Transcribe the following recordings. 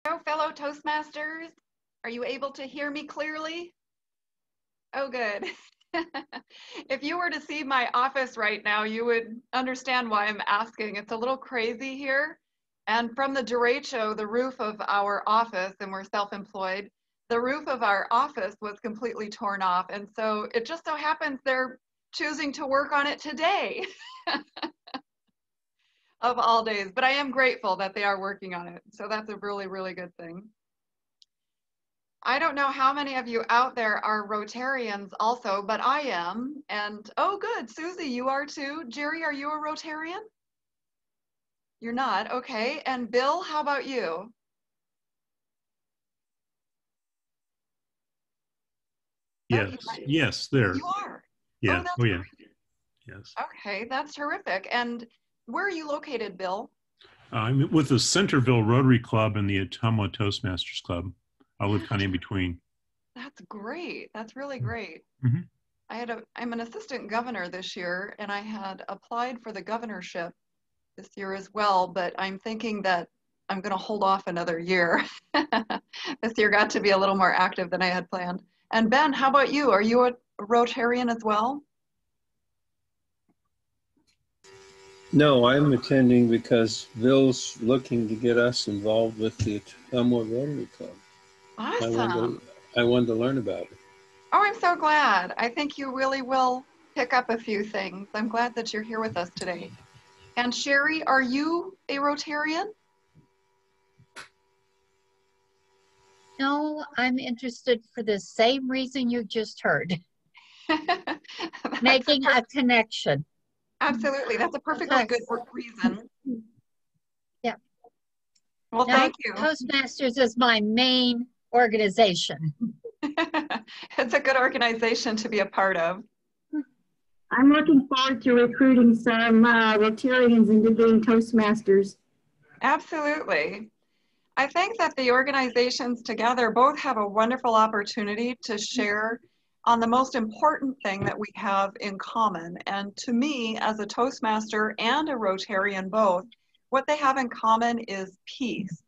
Hello, fellow Toastmasters. Are you able to hear me clearly? Oh, good. If you were to see my office right now, you would understand why I'm asking. It's a little crazy here. And from the derecho, the roof of our office, and we're self-employed, the roof of our office was completely torn off. And so it just so happens they're choosing to work on it today of all days. But I am grateful that they are working on it. So that's a really, really good thing. I don't know how many of you out there are Rotarians also, but I am. And oh, good. Susie, you are too. Jerry, are you a Rotarian? You're not. Okay. And Bill, how about you? Yes, yes, there. You are. Yeah. That's Oh, yeah. great. Yes. Okay, that's terrific. And where are you located, Bill? I'm with the Centerville Rotary Club and the Ottumwa Toastmasters Club. I live kind of in between. That's great. That's really great. Mm-hmm. I'm an assistant governor this year, and I had applied for the governorship this year as well, but I'm thinking that I'm going to hold off another year. This year got to be a little more active than I had planned. And Ben, how about you? Are you a Rotarian as well? No, I'm attending because Bill's looking to get us involved with the Ottumwa Rotary Club. Awesome. I wanted to learn about it. Oh, I'm so glad. I think you really will pick up a few things. I'm glad that you're here with us today. And Sherry, are you a Rotarian? No, I'm interested for the same reason you just heard. Making a connection. Absolutely. That's a perfectly good reason. Yeah. Well, thank you. Toastmasters is my main organization. It's a good organization to be a part of. I'm looking forward to recruiting some Rotarians into being Toastmasters. Absolutely. I think that the organizations together both have a wonderful opportunity to share on the most important thing that we have in common. And to me, as a Toastmaster and a Rotarian both, what they have in common is peace,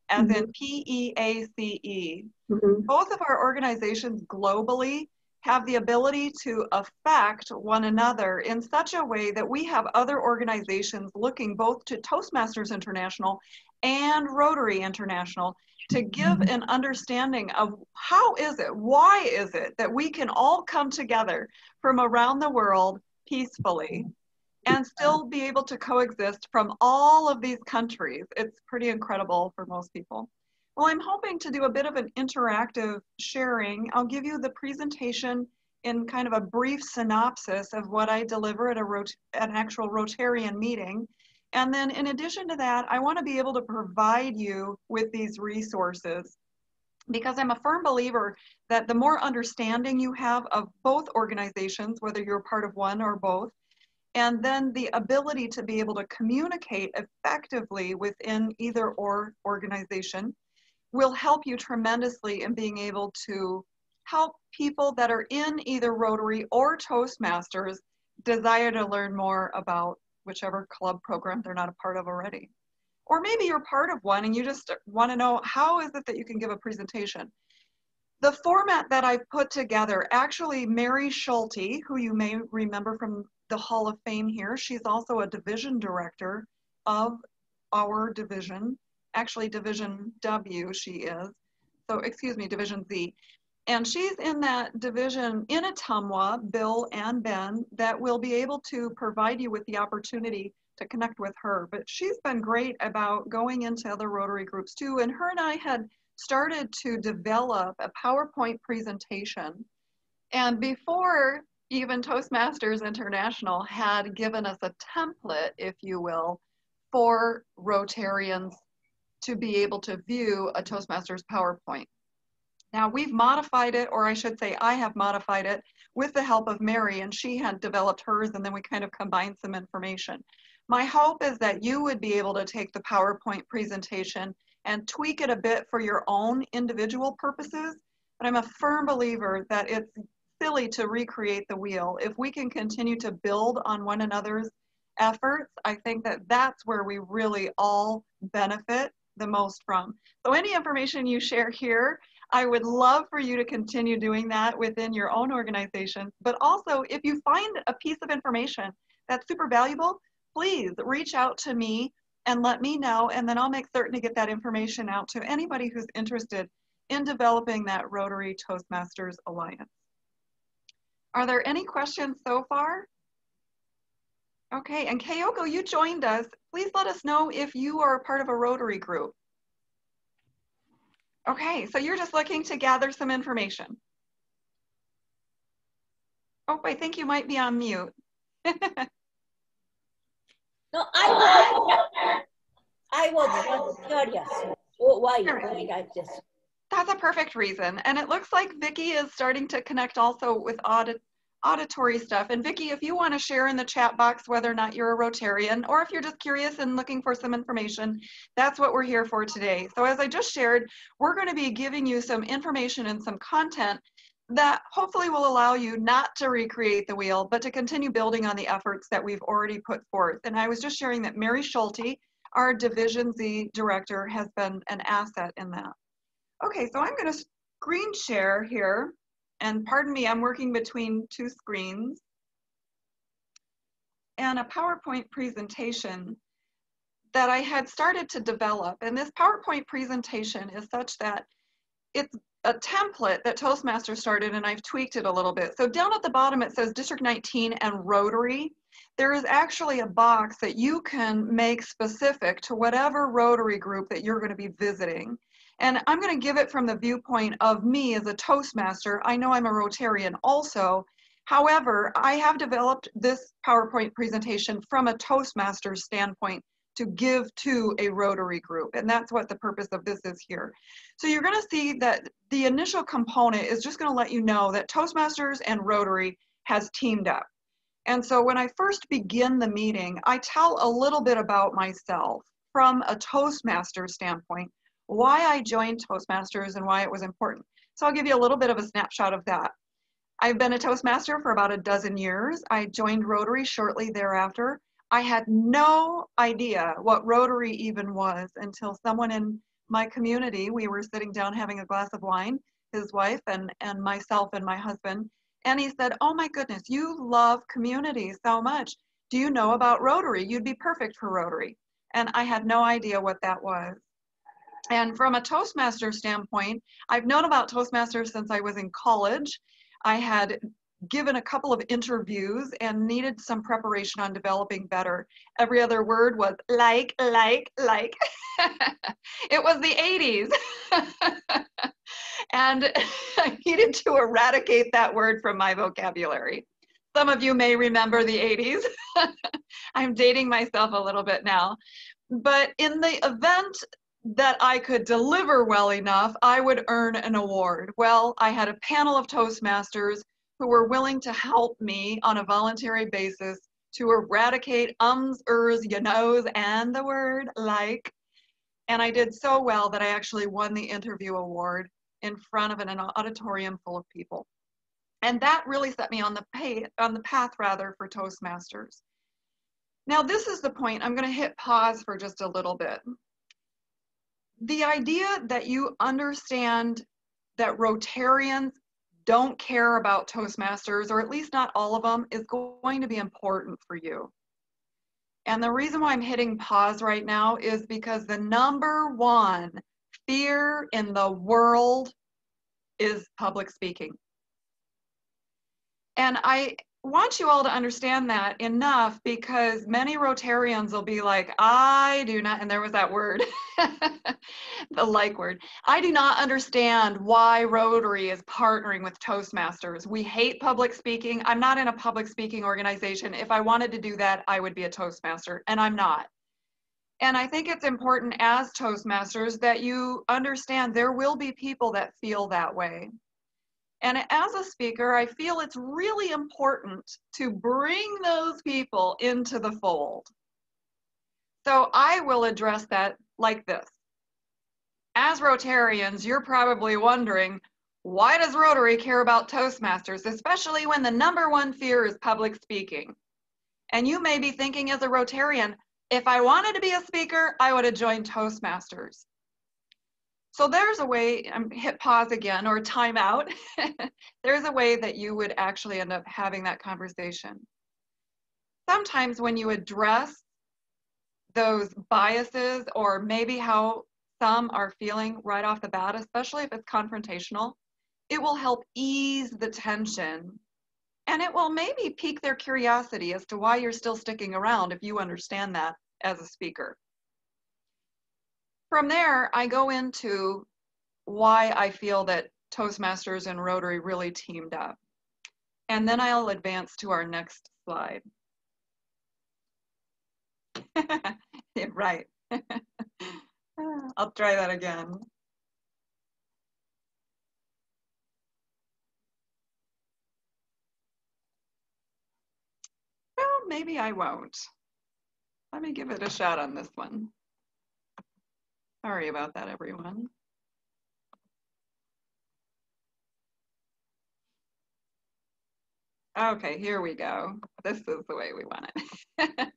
as in P-E-A-C-E. Both of our organizations globally have the ability to affect one another in such a way that we have other organizations looking both to Toastmasters International and Rotary International to give an understanding of how is it, why is it that we can all come together from around the world peacefully and still be able to coexist from all of these countries. It's pretty incredible for most people. Well, I'm hoping to do a bit of an interactive sharing. I'll give you the presentation in kind of a brief synopsis of what I deliver at an actual Rotarian meeting. And then in addition to that, I want to be able to provide you with these resources because I'm a firm believer that the more understanding you have of both organizations, whether you're part of one or both, and then the ability to be able to communicate effectively within either or organization will help you tremendously in being able to help people that are in either Rotary or Toastmasters desire to learn more about whichever club program they're not a part of already. Or maybe you're part of one and you just want to know how is it that you can give a presentation. The format that I've put together, actually Mary Schulte, who you may remember from the Hall of Fame here, she's also a division director of our division. Actually, Division W she is. So, excuse me, Division Z. And she's in that division in Ottumwa, Bill and Ben, that will be able to provide you with the opportunity to connect with her. But she's been great about going into other Rotary groups too. And her and I had started to develop a PowerPoint presentation. And before even Toastmasters International had given us a template, if you will, for Rotarians to be able to view a Toastmasters PowerPoint. Now we've modified it, or I should say I have modified it with the help of Mary, and she had developed hers, and then we kind of combined some information. My hope is that you would be able to take the PowerPoint presentation and tweak it a bit for your own individual purposes, but I'm a firm believer that it's silly to recreate the wheel. If we can continue to build on one another's efforts, I think that that's where we really all benefit the most from. So any information you share here, I would love for you to continue doing that within your own organization. But also, if you find a piece of information that's super valuable, please reach out to me and let me know, and then I'll make certain to get that information out to anybody who's interested in developing that Rotary Toastmasters Alliance. Are there any questions so far? Okay, and Kyoko, you joined us. Please let us know if you are a part of a Rotary group. Okay, so you're just looking to gather some information. Oh, I think you might be on mute. No, I was curious why like this. That's a perfect reason. And it looks like Vicki is starting to connect also with auditory stuff. And Vicki, if you want to share in the chat box whether or not you're a Rotarian, or if you're just curious and looking for some information, that's what we're here for today. So as I just shared, we're going to be giving you some information and some content that hopefully will allow you not to recreate the wheel, but to continue building on the efforts that we've already put forth. And I was just sharing that Mary Schulte, our Division Z director, has been an asset in that. Okay, so I'm going to screen share here. And pardon me, I'm working between two screens. And a PowerPoint presentation that I had started to develop. And this PowerPoint presentation is such that it's a template that Toastmasters started, and I've tweaked it a little bit. So down at the bottom, it says District 19 and Rotary. There is actually a box that you can make specific to whatever Rotary group that you're going to be visiting. And I'm going to give it from the viewpoint of me as a Toastmaster. I know I'm a Rotarian also. However, I have developed this PowerPoint presentation from a Toastmaster standpoint to give to a Rotary group. And that's what the purpose of this is here. So you're going to see that the initial component is just going to let you know that Toastmasters and Rotary has teamed up. And so when I first begin the meeting, I tell a little bit about myself from a Toastmaster standpoint, why I joined Toastmasters and why it was important. So I'll give you a little bit of a snapshot of that. I've been a Toastmaster for about a dozen years. I joined Rotary shortly thereafter. I had no idea what Rotary even was until someone in my community, we were sitting down having a glass of wine, his wife and myself and my husband, and he said, oh my goodness, you love community so much. Do you know about Rotary? You'd be perfect for Rotary. And I had no idea what that was. And from a Toastmaster standpoint, I've known about Toastmasters since I was in college. I had given a couple of interviews and needed some preparation on developing better. Every other word was like. It was the 80s. And I needed to eradicate that word from my vocabulary. Some of you may remember the 80s. I'm dating myself a little bit now. But in the event that I could deliver well enough, I would earn an award. Well, I had a panel of Toastmasters who were willing to help me on a voluntary basis to eradicate ums, ers, you knows, and the word like. And I did so well that I actually won the interview award in front of an auditorium full of people. And that really set me on the path for Toastmasters. Now this is the point. I'm going to hit pause for just a little bit. The idea that you understand that Rotarians don't care about Toastmasters, or at least not all of them, is going to be important for you. And the reason why I'm hitting pause right now is because the #1 fear in the world is public speaking. And I want you all to understand that enough, because many Rotarians will be like, I do not, and there was that word, the like word. I do not understand why Rotary is partnering with Toastmasters. We hate public speaking. I'm not in a public speaking organization. If I wanted to do that, I would be a Toastmaster, and I'm not. And I think it's important as Toastmasters that you understand there will be people that feel that way. And as a speaker, I feel it's really important to bring those people into the fold. So I will address that like this. As Rotarians, you're probably wondering, why does Rotary care about Toastmasters, especially when the #1 fear is public speaking? And you may be thinking as a Rotarian, If I wanted to be a speaker, I would have joined Toastmasters. So there's a way, hit pause again or time out. There's a way that you would actually end up having that conversation. Sometimes when you address those biases or maybe how some are feeling right off the bat, especially if it's confrontational, it will help ease the tension and it will maybe pique their curiosity as to why you're still sticking around if you understand that as a speaker. From there, I go into why I feel that Toastmasters and Rotary really teamed up. And then I'll advance to our next slide. Yeah, right. I'll try that again. Well, maybe I won't. Let me give it a shot on this one. Sorry about that, everyone. Okay, here we go. This is the way we want it.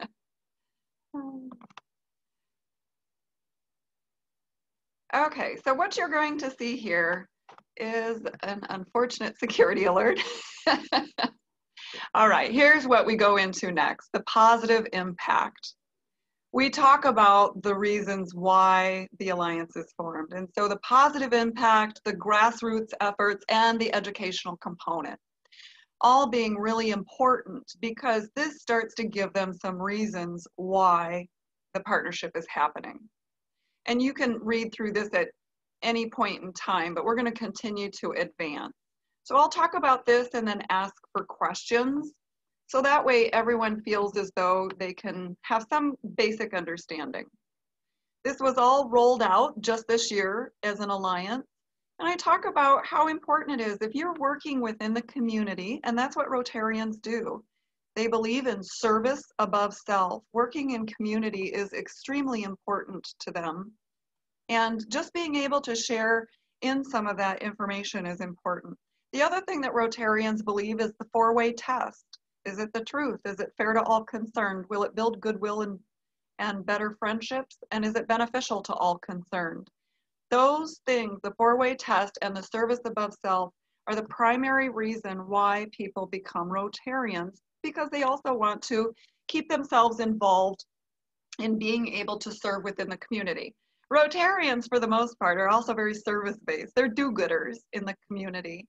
Okay, so what you're going to see here is an unfortunate security alert. All right, here's what we go into next, the positive impact. We talk about the reasons why the Alliance is formed. And so the positive impact, the grassroots efforts, and the educational component, all being really important because this starts to give them some reasons why the partnership is happening. And you can read through this at any point in time, but we're going to continue to advance. So I'll talk about this and then ask for questions. So that way everyone feels as though they can have some basic understanding. This was all rolled out just this year as an alliance. And I talk about how important it is if you're working within the community, and that's what Rotarians do. They believe in service above self. Working in community is extremely important to them. And just being able to share in some of that information is important. The other thing that Rotarians believe is the four-way test. Is it the truth? Is it fair to all concerned? Will it build goodwill and better friendships? And is it beneficial to all concerned? Those things, the four-way test and the service above self, are the primary reason why people become Rotarians, because they also want to keep themselves involved in being able to serve within the community. Rotarians, for the most part, are also very service-based. They're do-gooders in the community.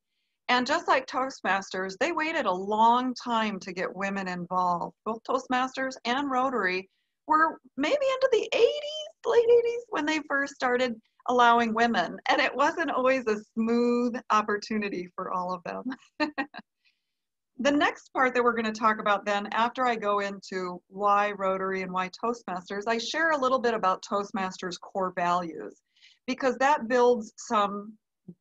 And just like Toastmasters, they waited a long time to get women involved. Both Toastmasters and Rotary were maybe into the 80s, late 80s, when they first started allowing women. And it wasn't always a smooth opportunity for all of them. The next part that we're going to talk about then, after I go into why Rotary and why Toastmasters, I share a little bit about Toastmasters' core values, because that builds some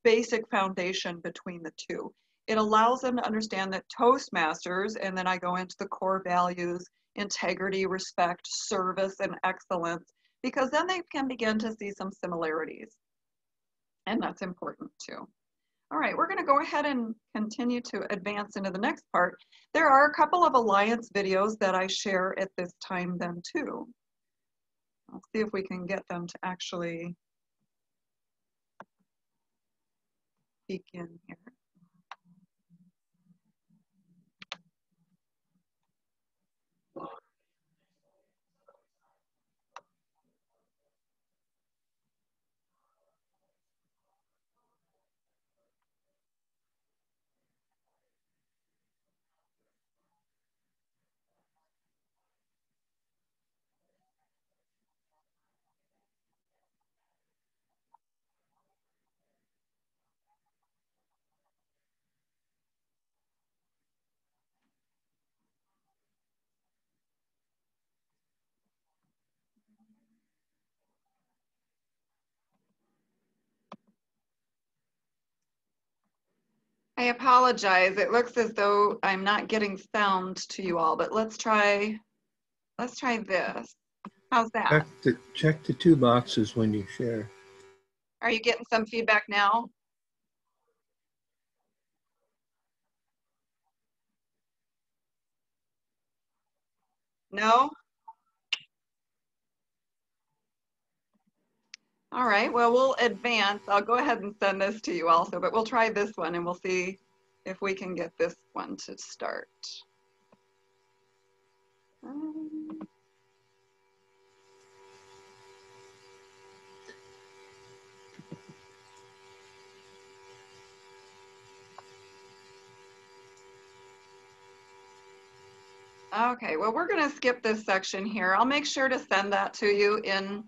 basic foundation between the two. It allows them to understand that Toastmasters, and then I go into the core values, integrity, respect, service, and excellence, because then they can begin to see some similarities. And that's important too. All right, we're going to go ahead and continue to advance into the next part. There are a couple of Alliance videos that I share at this time then too. I'll see if we can get them to actually peek in here. I apologize. It looks as though I'm not getting sound to you all, but let's try this. How's that? Check the two boxes when you share. Are you getting some feedback now? No? All right, well, we'll advance. I'll go ahead and send this to you also, but we'll try this one and we'll see if we can get this one to start. Okay, well, we're going to skip this section here. I'll make sure to send that to you in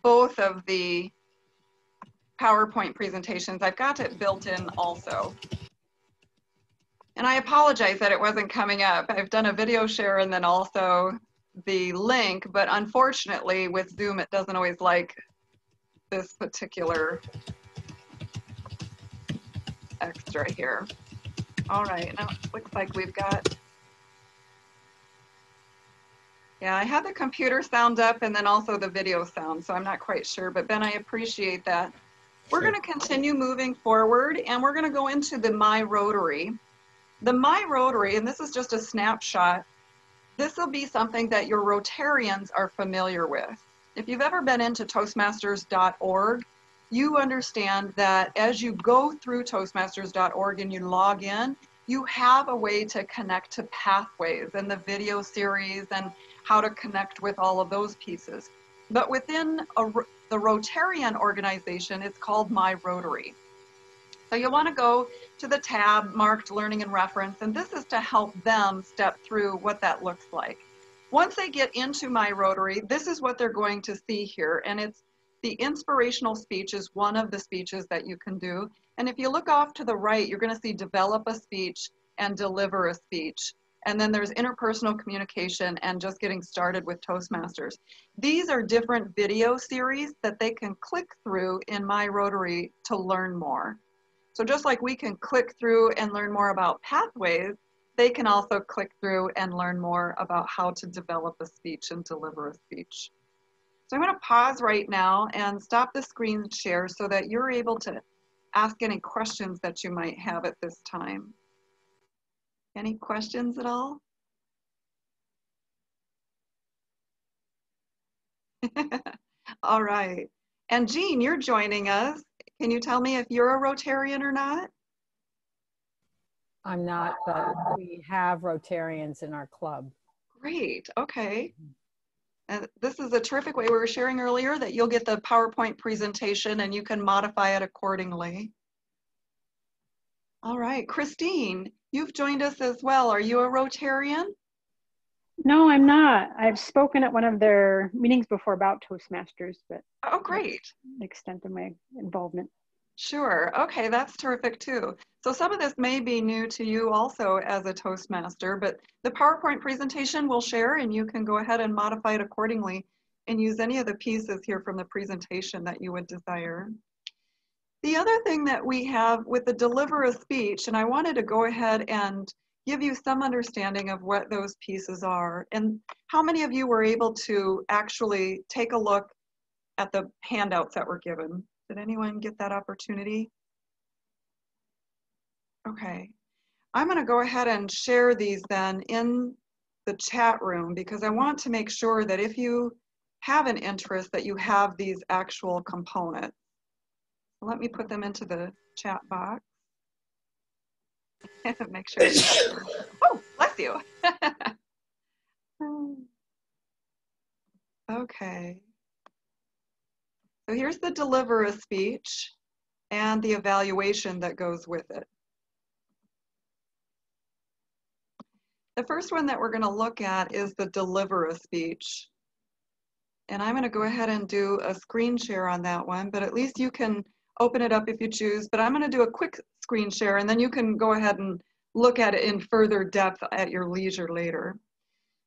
both of the PowerPoint presentations. I've got it built in also. And I apologize that it wasn't coming up. I've done a video share and then also the link, but unfortunately with Zoom, it doesn't always like this particular extra here. All right, now it looks like we've got, yeah, I had the computer sound up and then also the video sound, so I'm not quite sure, but Ben, I appreciate that. We're going to continue moving forward and we're going to go into the My Rotary. The My Rotary, and this is just a snapshot, this will be something that your Rotarians are familiar with. If you've ever been into Toastmasters.org, you understand that as you go through Toastmasters.org and you log in, you have a way to connect to Pathways and the video series and how to connect with all of those pieces. But within the Rotarian organization, it's called My Rotary. So you'll want to go to the tab marked Learning and Reference, and this is to help them step through what that looks like. Once they get into My Rotary, this is what they're going to see here, and it's the inspirational speech is one of the speeches that you can do. And if you look off to the right, you're going to see develop a speech and deliver a speech. And then there's interpersonal communication and just getting started with Toastmasters. These are different video series that they can click through in My Rotary to learn more. So just like we can click through and learn more about Pathways, they can also click through and learn more about how to develop a speech and deliver a speech. So I'm going to pause right now and stop the screen share so that you're able to ask any questions that you might have at this time. Any questions at all? All right. And Jean, you're joining us. Can you tell me if you're a Rotarian or not? I'm not, but we have Rotarians in our club. Great, okay. And this is a terrific way we were sharing earlier that you'll get the PowerPoint presentation and you can modify it accordingly. All right, Christine, you've joined us as well. Are you a Rotarian? No, I'm not. I've spoken at one of their meetings before about Toastmasters, but oh, great. The extent of my involvement. Sure. Okay, that's terrific too. So some of this may be new to you also as a Toastmaster, but the PowerPoint presentation we'll share and you can go ahead and modify it accordingly and use any of the pieces here from the presentation that you would desire. The other thing that we have with the deliver a speech, and I wanted to go ahead and give you some understanding of what those pieces are and how many of you were able to actually take a look at the handouts that were given. Did anyone get that opportunity? Okay, I'm going to go ahead and share these then in the chat room because I want to make sure that if you have an interest that you have these actual components. Let me put them into the chat box. Make sure. Oh, bless you. Okay. So here's the deliver a speech and the evaluation that goes with it. The first one that we're going to look at is the deliver a speech. And I'm going to go ahead and do a screen share on that one, but at least you can open it up if you choose. But I'm going to do a quick screen share and then you can go ahead and look at it in further depth at your leisure later.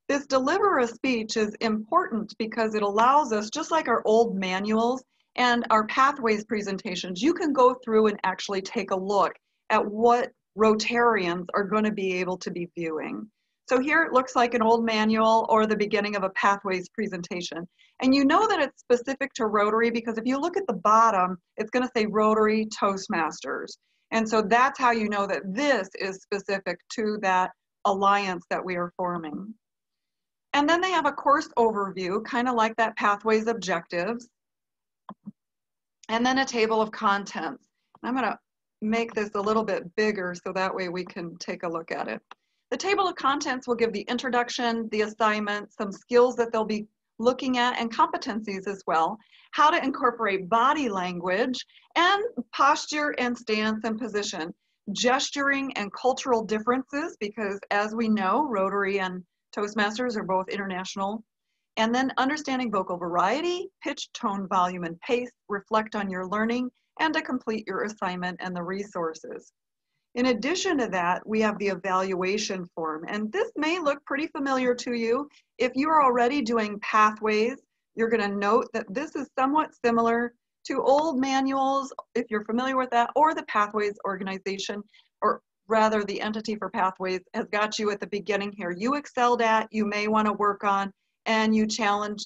This deliver a speech is important because it allows us, just like our old manuals and our Pathways presentations, you can go through and actually take a look at what Rotarians are going to be able to be viewing. So here it looks like an old manual or the beginning of a Pathways presentation. And you know that it's specific to Rotary because if you look at the bottom, it's going to say Rotary Toastmasters. And so that's how you know that this is specific to that alliance that we are forming. And then they have a course overview, kind of like that Pathways objectives. and then a table of contents. I'm going to make this a little bit bigger so that way we can take a look at it. The table of contents will give the introduction, the assignment, some skills that they'll be looking at, and competencies as well, how to incorporate body language and posture and stance and position, gesturing and cultural differences, because as we know, Rotary and Toastmasters are both international, and then understanding vocal variety, pitch, tone, volume, and pace, reflect on your learning, and to complete your assignment and the resources. In addition to that, we have the evaluation form, and this may look pretty familiar to you. If you're already doing pathways, you're going to note that this is somewhat similar to old manuals, if you're familiar with that, or the Pathways organization, or rather the entity for Pathways has got you at the beginning here. You excelled at, you may want to work on, and you challenge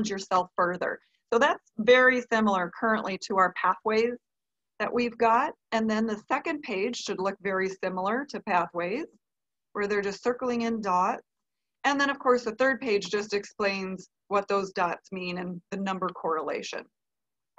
yourself further. So that's very similar currently to our Pathways that we've got. And then the second page should look very similar to Pathways, where they're just circling in dots. And then of course the third page just explains what those dots mean and the number correlation.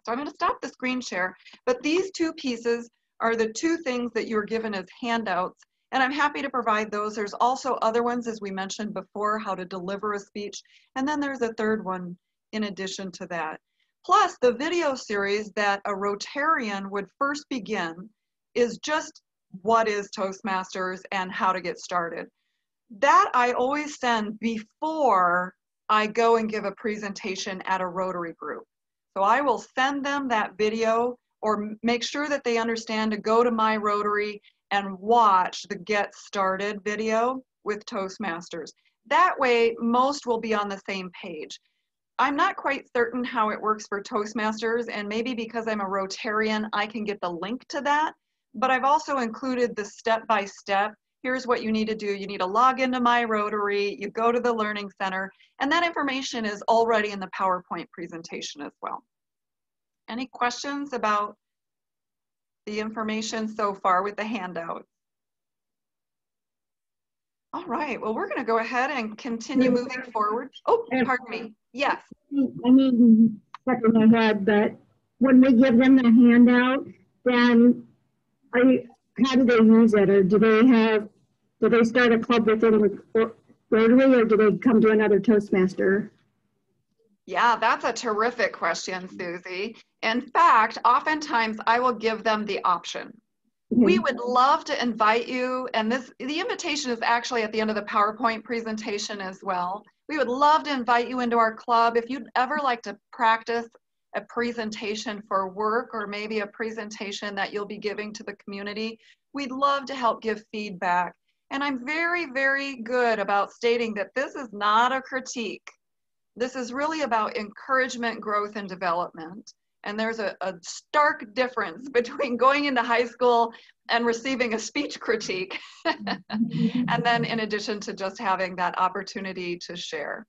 So I'm going to stop the screen share, but these two pieces are the two things that you're given as handouts, and I'm happy to provide those. There's also other ones, as we mentioned before, how to deliver a speech, and then there's a third one in addition to that. Plus, the video series that a Rotarian would first begin is just what is Toastmasters and how to get started. That I always send before I go and give a presentation at a Rotary group. So I will send them that video or make sure that they understand to go to My Rotary and watch the Get Started video with Toastmasters. That way, most will be on the same page. I'm not quite certain how it works for Toastmasters, and maybe because I'm a Rotarian, I can get the link to that, but I've also included the step-by-step. Here's what you need to do. You need to log into My Rotary, you go to the Learning Center, and that information is already in the PowerPoint presentation as well. Any questions about the information so far with the handout? All right, well, we're going to go ahead and continue moving forward. Oh, pardon me. Yes. I mean, stuck in my head, but when we give them the handout, then how do they use it? Or do they start a club within Rotary, or do they come to another Toastmaster? Yeah, that's a terrific question, Susie. In fact, oftentimes I will give them the option. We would love to invite you, and the invitation is actually at the end of the PowerPoint presentation as well. We would love to invite you into our club. If you'd ever like to practice a presentation for work, or maybe a presentation that you'll be giving to the community, we'd love to help give feedback. And I'm very, very good about stating that this is not a critique. This is really about encouragement, growth, and development. And there's a stark difference between going into high school and receiving a speech critique. And then in addition to just having that opportunity to share.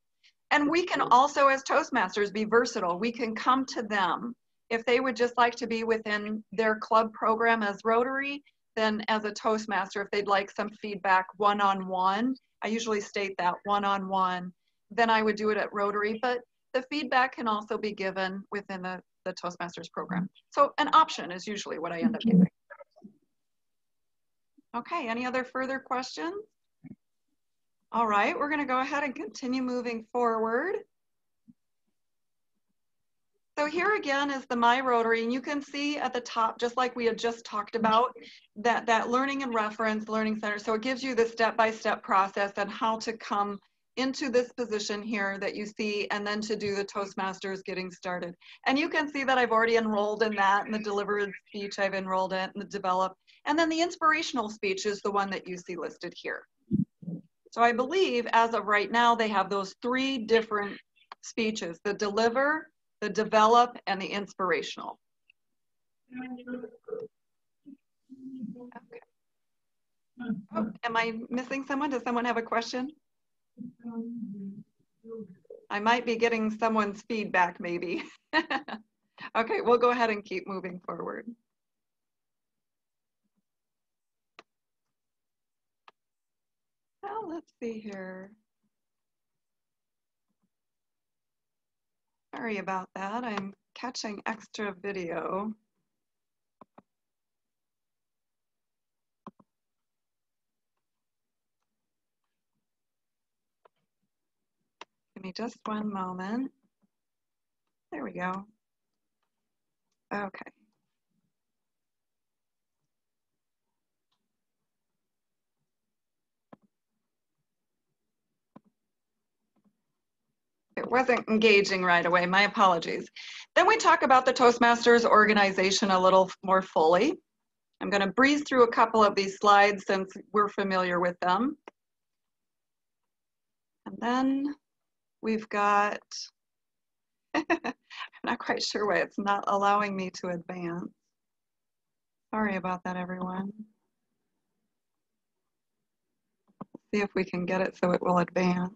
And we can also, as Toastmasters, be versatile. We can come to them. If they would just like to be within their club program as Rotary, then as a Toastmaster, if they'd like some feedback one-on-one, I usually state that one-on-one, then I would do it at Rotary. But the feedback can also be given within the Toastmasters program. So an option is usually what I end up giving. Okay, any other further questions? All right, we're going to go ahead and continue moving forward. So here again is the My Rotary, and you can see at the top, just like we had just talked about, that learning and reference learning center. So it gives you the step-by-step process on how to come into this position here that you see, and then to do the Toastmasters getting started. And you can see that I've already enrolled in that, and the delivered speech I've enrolled in, and the develop. And then the inspirational speech is the one that you see listed here. So I believe as of right now, they have those three different speeches: the deliver, the develop, and the inspirational. Okay. Oh, am I missing someone? Does someone have a question? I might be getting someone's feedback maybe. Okay, we'll go ahead and keep moving forward. Well, let's see here. Sorry about that. I'm catching extra video. Give me just one moment. There we go. Okay. It wasn't engaging right away, my apologies. Then we talk about the Toastmasters organization a little more fully. I'm going to breeze through a couple of these slides since we're familiar with them. And then we've got, I'm not quite sure why it's not allowing me to advance. Sorry about that, everyone. See if we can get it so it will advance.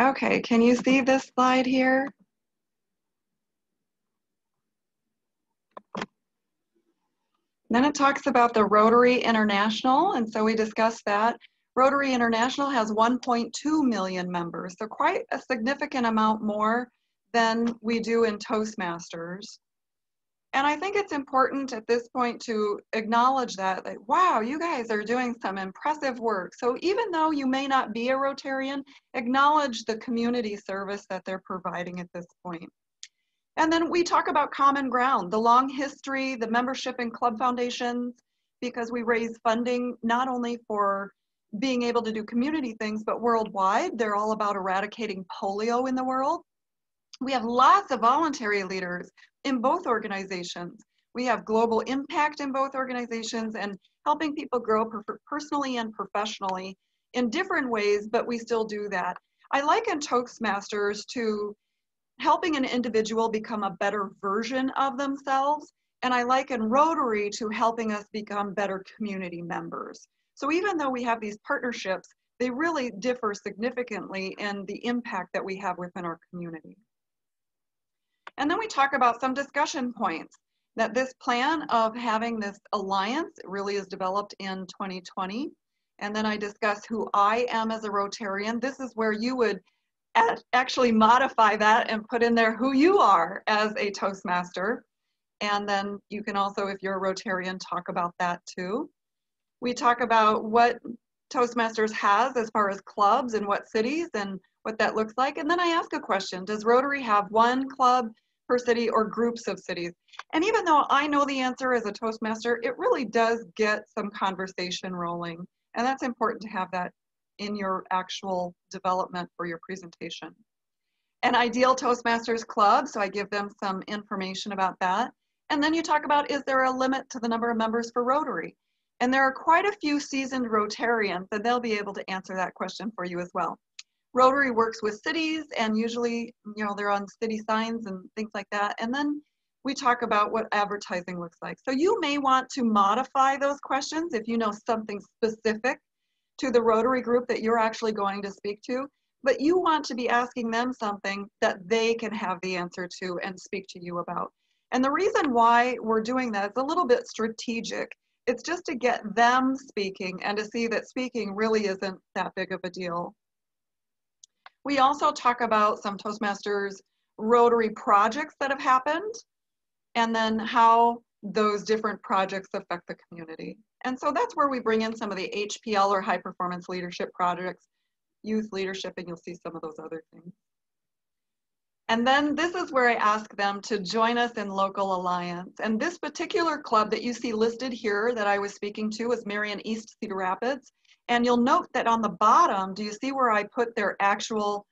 Okay, can you see this slide here? Then it talks about the Rotary International, and so we discussed that. Rotary International has 1.2 million members, so quite a significant amount more than we do in Toastmasters. And I think it's important at this point to acknowledge that, wow, you guys are doing some impressive work. So even though you may not be a Rotarian, acknowledge the community service that they're providing at this point. And then we talk about common ground, the long history, the membership in club foundations, because we raise funding not only for being able to do community things, but worldwide. They're all about eradicating polio in the world. We have lots of voluntary leaders in both organizations. We have global impact in both organizations and helping people grow personally and professionally in different ways, but we still do that. I liken Toastmasters to helping an individual become a better version of themselves, and I liken Rotary to helping us become better community members. So even though we have these partnerships, they really differ significantly in the impact that we have within our community. And then we talk about some discussion points, that this plan of having this alliance really is developed in 2020. And then I discuss who I am as a Rotarian. This is where you would actually modify that and put in there who you are as a Toastmaster. And then you can also, if you're a Rotarian, talk about that too. We talk about what Toastmasters has as far as clubs and what cities and what that looks like. And then I ask a question, does Rotary have one club per city or groups of cities? And even though I know the answer as a Toastmaster, it really does get some conversation rolling. And that's important to have that in your actual development for your presentation. An ideal Toastmasters club, so I give them some information about that. And then you talk about, is there a limit to the number of members for Rotary? And there are quite a few seasoned Rotarians, and they'll be able to answer that question for you as well. Rotary works with cities, and usually, you know, they're on city signs and things like that. And then we talk about what advertising looks like. So you may want to modify those questions if you know something specific to the Rotary group that you're actually going to speak to, but you want to be asking them something that they can have the answer to and speak to you about. And the reason why we're doing that is a little bit strategic. It's just to get them speaking and to see that speaking really isn't that big of a deal. We also talk about some Toastmasters Rotary projects that have happened, and then how those different projects affect the community. And so that's where we bring in some of the HPL or high performance leadership projects, youth leadership, and you'll see some of those other things. And then this is where I ask them to join us in local alliance. And this particular club that you see listed here that I was speaking to is Marion East Cedar Rapids. And you'll note that on the bottom, do you see where I put their actual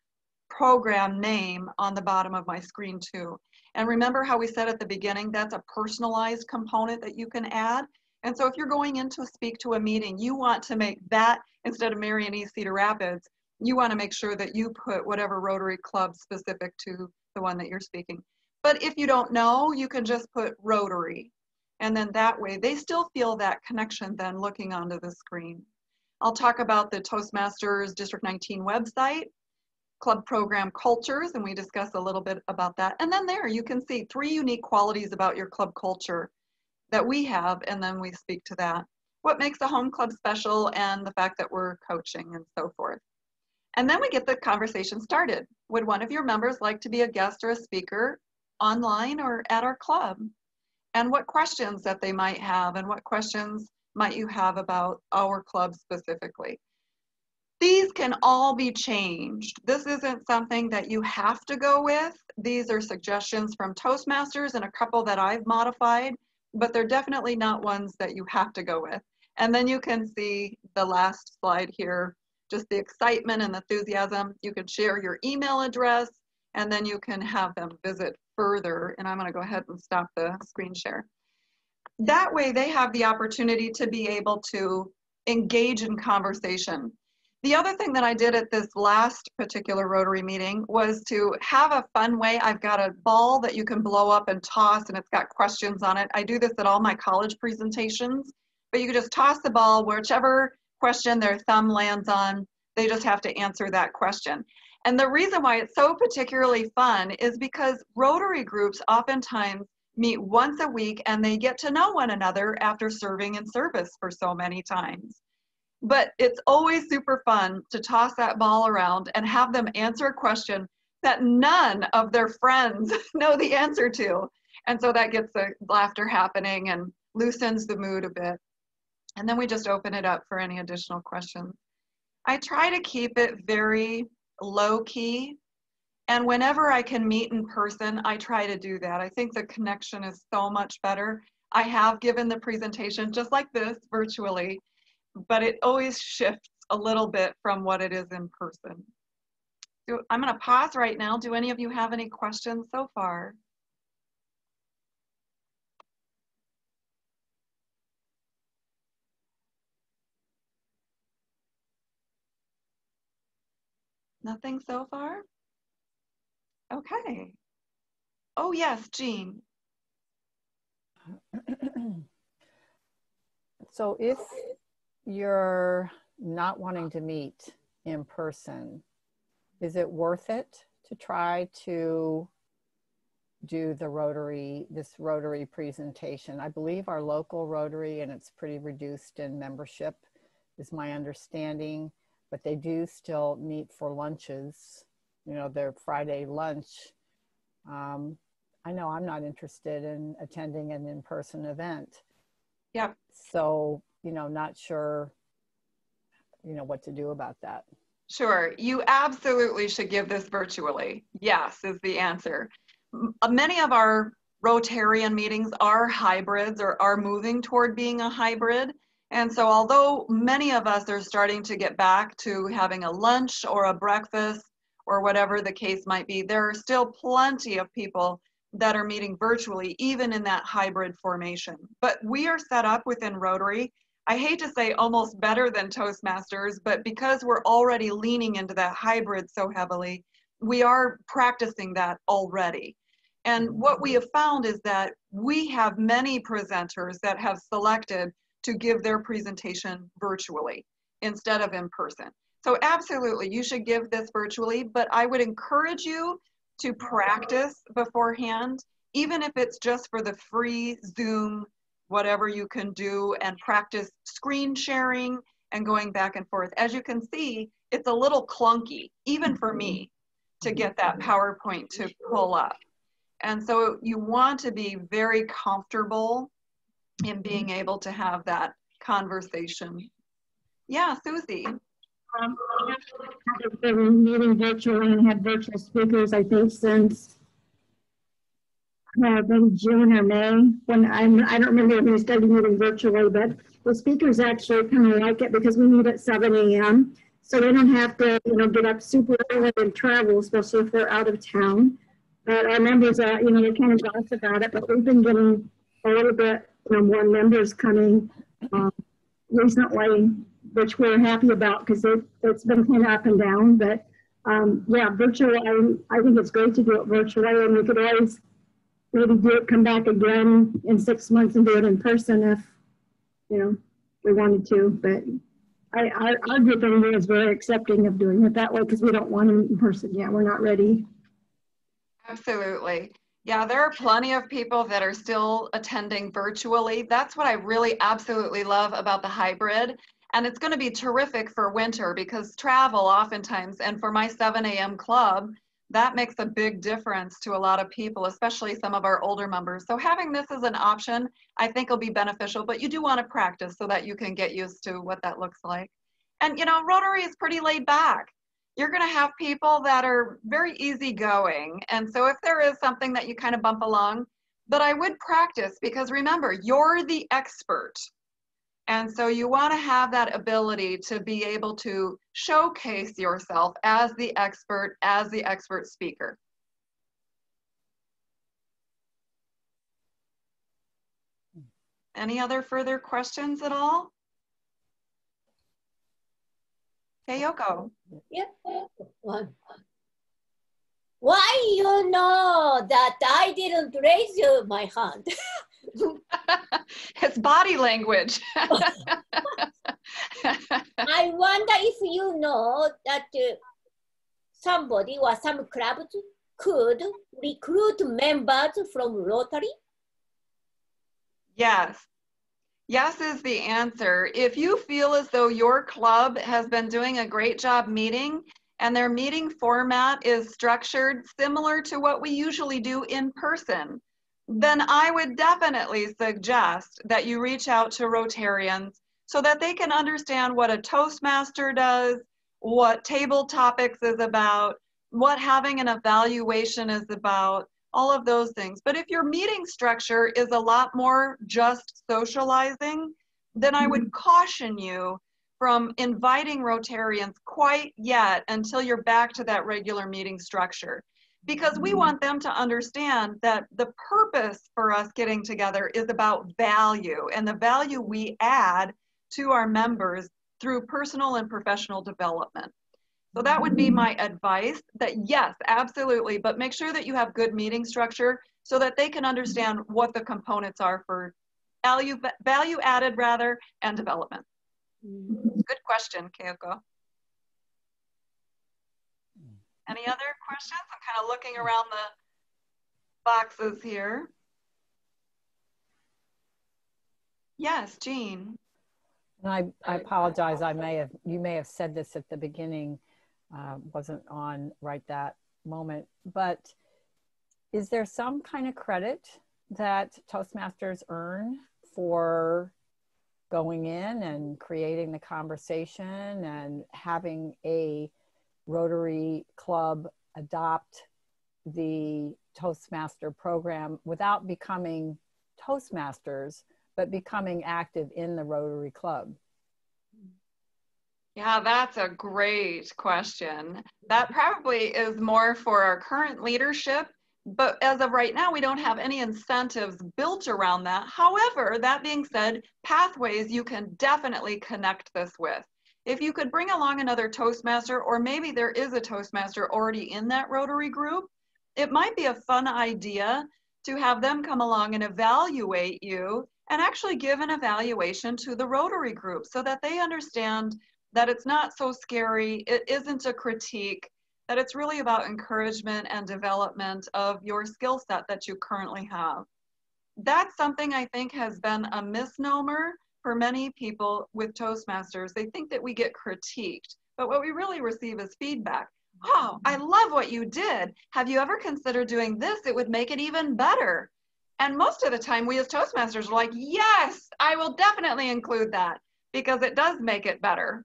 program name on the bottom of my screen too? And remember how we said at the beginning, that's a personalized component that you can add. And so if you're going in to speak to a meeting, you want to make that, instead of Marion East Cedar Rapids, you want to make sure that you put whatever Rotary club specific to the one that you're speaking. But if you don't know, you can just put Rotary. And then that way, they still feel that connection then looking onto the screen. I'll talk about the Toastmasters District 19 website, club program cultures, and we discuss a little bit about that. And then there you can see 3 unique qualities about your club culture that we have, and then we speak to that. What makes a home club special, and the fact that we're coaching and so forth. And then we get the conversation started. Would one of your members like to be a guest or a speaker online or at our club? And what questions that they might have, and what questions might you have about our club specifically? These can all be changed. This isn't something that you have to go with. These are suggestions from Toastmasters and a couple that I've modified, but they're definitely not ones that you have to go with. And then you can see the last slide here, just the excitement and enthusiasm. You can share your email address, and then you can have them visit further. And I'm going to go ahead and stop the screen share. That way they have the opportunity to be able to engage in conversation. The other thing that I did at this last particular Rotary meeting was to have a fun way. I've got a ball that you can blow up and toss, and it's got questions on it. I do this at all my college presentations, but you can just toss the ball, whichever question their thumb lands on, they just have to answer that question. And the reason why it's so particularly fun is because Rotary groups oftentimes meet once a week, and they get to know one another after serving in service for so many times. But it's always super fun to toss that ball around and have them answer a question that none of their friends know the answer to. And so that gets the laughter happening and loosens the mood a bit. And then we just open it up for any additional questions. I try to keep it very low key. And whenever I can meet in person, I try to do that. I think the connection is so much better. I have given the presentation just like this virtually, but it always shifts a little bit from what it is in person. So I'm going to pause right now. Do any of you have any questions so far? Nothing so far? Okay. Oh yes, Jean. So if you're not wanting to meet in person, is it worth it to try to do the this Rotary presentation? I believe our local Rotary, and it's pretty reduced in membership, is my understanding, but they do still meet for lunches, you know, their Friday lunch. I know I'm not interested in attending an in-person event. Yep. So, you know, not sure, you know, what to do about that. Sure. You absolutely should give this virtually. Yes, is the answer. Many of our Rotarian meetings are hybrids or are moving toward being a hybrid. And so although many of us are starting to get back to having a lunch or a breakfast or whatever the case might be, there are still plenty of people that are meeting virtually, even in that hybrid formation. But we are set up within Rotary, I hate to say almost better than Toastmasters, but because we're already leaning into that hybrid so heavily, we are practicing that already. And what we have found is that we have many presenters that have selected to give their presentation virtually instead of in person. So absolutely, you should give this virtually, but I would encourage you to practice beforehand, even if it's just for the free Zoom, whatever you can do, and practice screen sharing and going back and forth. As you can see, it's a little clunky, even for me, to get that PowerPoint to pull up. And so you want to be very comfortable in being able to have that conversation. Yeah, Susie. I've been meeting virtually and had virtual speakers, I think, since maybe June or May. When I don't remember when we started meeting virtually, but the speakers actually kind of like it because we meet at 7 a.m. So they don't have to, you know, get up super early and travel, especially if they're out of town. But our members, you know, they kind of gossip about it, but we've been getting a little bit, you know, more members coming recently, which we're happy about because it's been kind of up and down. But yeah, virtual, I think it's great to do it virtually, and we could always maybe do it, come back again in 6 months and do it in person if, you know, we wanted to. But our group anyway is very accepting of doing it that way because we don't want to meet in person. Yeah, we're not ready. Absolutely. Yeah, there are plenty of people that are still attending virtually. That's what I really absolutely love about the hybrid. And it's going to be terrific for winter because travel oftentimes, and for my 7 a.m. club, that makes a big difference to a lot of people, especially some of our older members. So having this as an option, I think will be beneficial, but you do want to practice so that you can get used to what that looks like. And you know, Rotary is pretty laid back. You're going to have people that are very easygoing. And so if there is something that you kind of bump along, but I would practice because remember, you're the expert. And so you want to have that ability to be able to showcase yourself as the expert speaker. Any other further questions at all? Hey, Yoko. Yeah. One. Why you know that I didn't raise my hand? It's body language. I wonder if you know that somebody or some clubs could recruit members from Rotary? Yes. Yes is the answer. If you feel as though your club has been doing a great job meeting and their meeting format is structured similar to what we usually do in person, then I would definitely suggest that you reach out to Rotarians so that they can understand what a Toastmaster does, what table topics is about, what having an evaluation is about, all of those things. But if your meeting structure is a lot more just socializing, then I would caution you from inviting Rotarians quite yet until you're back to that regular meeting structure. Because we want them to understand that the purpose for us getting together is about value and the value we add to our members through personal and professional development. So that would be my advice, that yes, absolutely, but make sure that you have good meeting structure so that they can understand what the components are for value added rather and development. Good question, Keiko. Any other questions? I'm kind of looking around the boxes here. Yes, Jean. And I apologize. You may have said this at the beginning, wasn't on right that moment, but is there some kind of credit that Toastmasters earn for going in and creating the conversation and having a Rotary Club adopt the Toastmaster program without becoming Toastmasters, but becoming active in the Rotary Club? Yeah, that's a great question. That probably is more for our current leadership, but as of right now, we don't have any incentives built around that. However, that being said, pathways you can definitely connect this with. If you could bring along another Toastmaster, or maybe there is a Toastmaster already in that Rotary group, it might be a fun idea to have them come along and evaluate you and actually give an evaluation to the Rotary group so that they understand that it's not so scary, it isn't a critique, that it's really about encouragement and development of your skill set that you currently have. That's something I think has been a misnomer for many people with Toastmasters. They think that we get critiqued, but what we really receive is feedback. Oh, I love what you did. Have you ever considered doing this? It would make it even better. And most of the time we as Toastmasters are like, yes, I will definitely include that because it does make it better.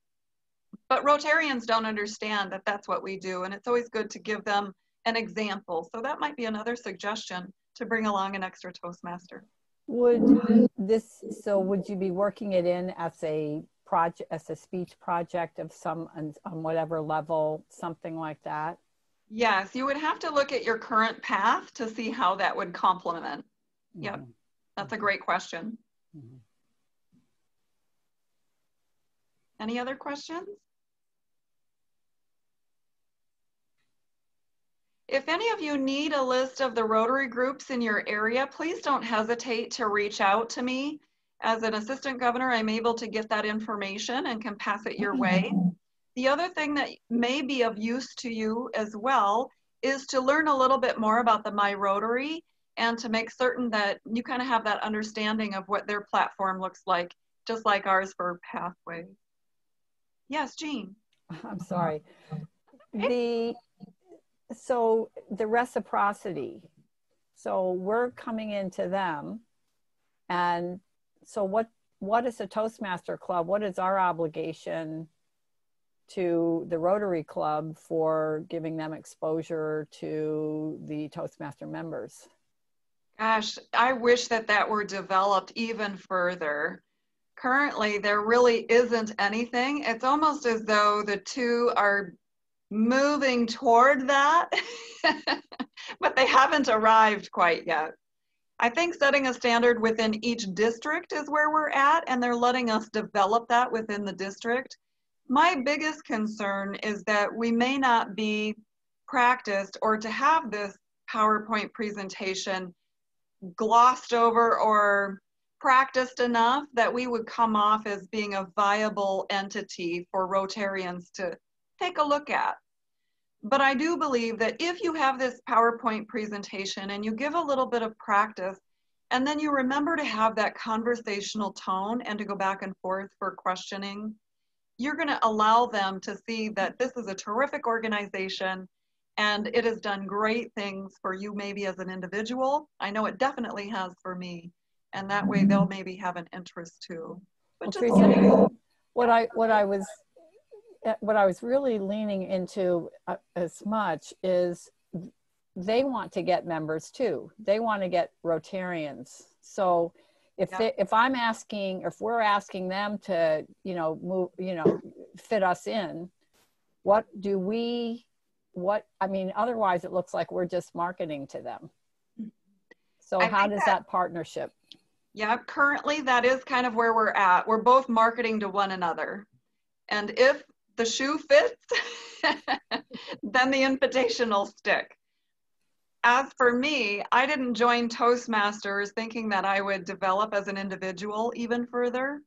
But Rotarians don't understand that that's what we do. And it's always good to give them an example. So that might be another suggestion to bring along an extra Toastmaster. Would you be working it in as a project, as a speech project of some, on whatever level, something like that? Yes, you would have to look at your current path to see how that would complement. Mm-hmm. Yep, that's a great question. Mm-hmm. Any other questions? If any of you need a list of the Rotary groups in your area, please don't hesitate to reach out to me. As an assistant governor, I'm able to get that information and can pass it your way. The other thing that may be of use to you as well is to learn a little bit more about the My Rotary and to make certain that you kind of have that understanding of what their platform looks like, just like ours for Pathway. Yes, Jean. I'm sorry. So the reciprocity. So we're coming into them, and so what is a Toastmaster Club? What is our obligation to the Rotary Club for giving them exposure to the Toastmaster members? Gosh, I wish that that were developed even further. Currently, there really isn't anything. It's almost as though the two are moving toward that, but they haven't arrived quite yet. I think setting a standard within each district is where we're at, and they're letting us develop that within the district. My biggest concern is that we may not be practiced, or to have this PowerPoint presentation glossed over or practiced enough that we would come off as being a viable entity for Rotarians to take a look at. But I do believe that if you have this PowerPoint presentation and you give a little bit of practice, and then you remember to have that conversational tone and to go back and forth for questioning, you're going to allow them to see that this is a terrific organization and it has done great things for you maybe as an individual. I know it definitely has for me. And that way they'll maybe have an interest too. But Well, just Teresa, what I was really leaning into as much is they want to get members too. They want to get Rotarians. So if we're asking them to, fit us in, otherwise it looks like we're just marketing to them. So how does that partnership? Yeah, currently that is kind of where we're at. We're both marketing to one another. And if the shoe fits, then the invitation will stick. As for me, I didn't join Toastmasters thinking that I would develop as an individual even further,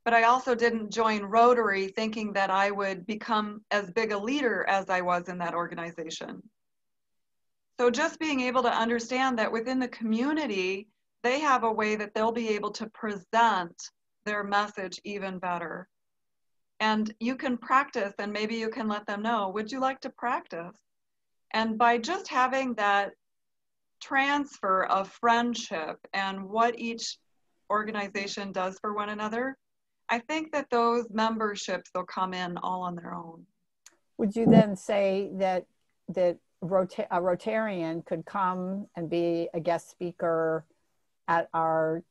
but I also didn't join Rotary thinking that I would become as big a leader as I was in that organization. So just being able to understand that within the community, they have a way that they'll be able to present their message even better. And you can practice, and maybe you can let them know, would you like to practice? And by just having that transfer of friendship and what each organization does for one another, I think that those memberships will come in all on their own. Would you then say that a Rotarian could come and be a guest speaker at our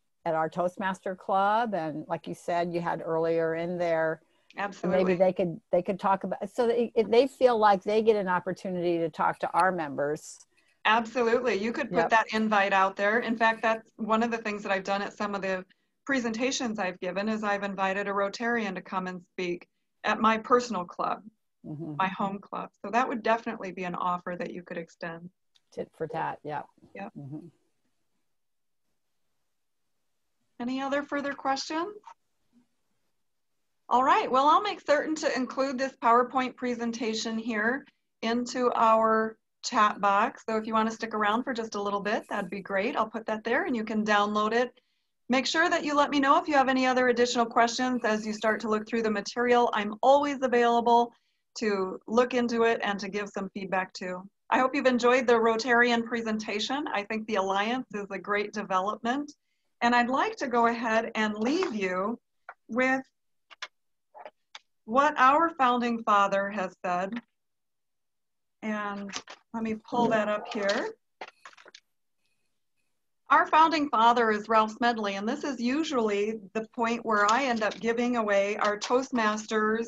Toastmaster Club? And like you said, you had earlier in there, absolutely, maybe they could talk about, so they feel like they get an opportunity to talk to our members. Absolutely, you could put that invite out there. In fact, that's one of the things that I've done at some of the presentations I've given, is I've invited a Rotarian to come and speak at my personal club, my home club. So that would definitely be an offer that you could extend. Tit for tat, yeah. Yep. Any other further questions? All right, well, I'll make certain to include this PowerPoint presentation here into our chat box. So if you want to stick around for just a little bit, that'd be great. I'll put that there and you can download it. Make sure that you let me know if you have any other additional questions as you start to look through the material. I'm always available to look into it and to give some feedback too. I hope you've enjoyed the Rotarian presentation. I think the Alliance is a great development. And I'd like to go ahead and leave you with what our founding father has said. And let me pull that up here. Our founding father is Ralph Smedley, and this is usually the point where I end up giving away our Toastmasters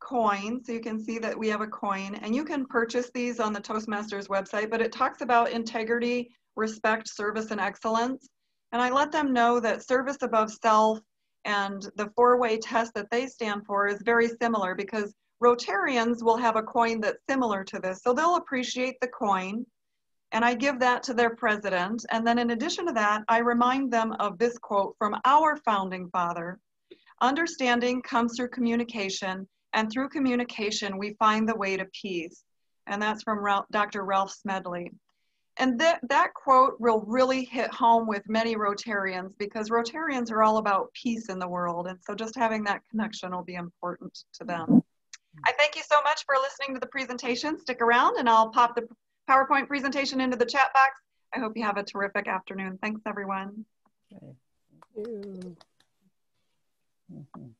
coin. So you can see that we have a coin, and you can purchase these on the Toastmasters website, but it talks about integrity, respect, service, and excellence. And I let them know that service above self and the four-way test that they stand for is very similar, because Rotarians will have a coin that's similar to this. So they'll appreciate the coin. And I give that to their president. And then in addition to that, I remind them of this quote from our founding father: "Understanding comes through communication, and through communication, we find the way to peace." And that's from Dr. Ralph Smedley. And that quote will really hit home with many Rotarians, because Rotarians are all about peace in the world. And so just having that connection will be important to them. I thank you so much for listening to the presentation. Stick around and I'll pop the PowerPoint presentation into the chat box. I hope you have a terrific afternoon. Thanks, everyone. Okay. Thank you.